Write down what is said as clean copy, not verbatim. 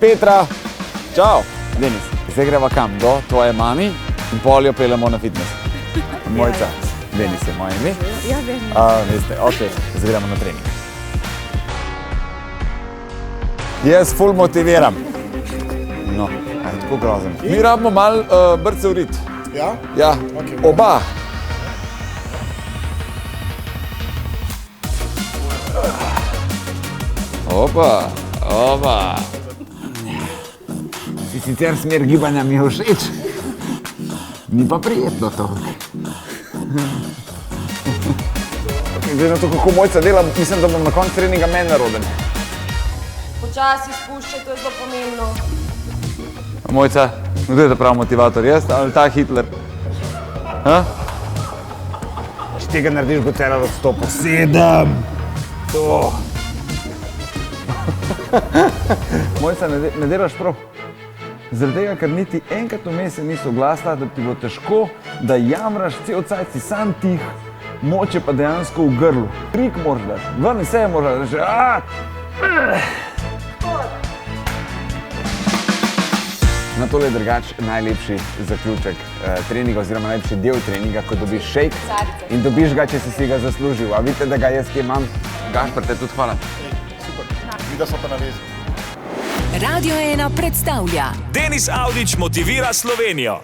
Petra, čau. Denis, zdaj greva kam? Do tvoje mami in pol jo peljemo na fitness. Mojca, Denis je moje ime. Ja, vem. Veste, ok, zdaj gremo na trening. Jaz ful motiviram. No, tako grozen. Mi rabimo malo brce v rit. Ja? Ja, Okej. oba. Opa. Sicer smer gibanja mi je všeč, ni pa prijetno to. Glede na to, kako Mojca dela, mislim, da bom na koncu treninga meni naroben. Počasi spuščaj, to je zelo pomembno. Mojca, kdo je ta pravi motivator, jaz ali ta Hitler? Če tega narediš, bo treba odstopil 7. To. Mojca, ne delaš prav. Zaradi tega, ker niti enkrat vmes se nisi oglasila, da ti bo težko, da jamraš cel cajt, si sam tih, moče pa dejansko v grlu. Krik moraš dati, ven vse moraš dati. Na tole je drugač najlepši zaključek treninga oziroma najlepši del treninga, ko dobiš shake in dobiš ga, če si ga zaslužil. A vidite, da ga jaz kje imam? Gašper, te tudi hvala. Super, videl smo pa na vezi. Radio 1 predstavlja Denis Avdić motivira Slovenijo.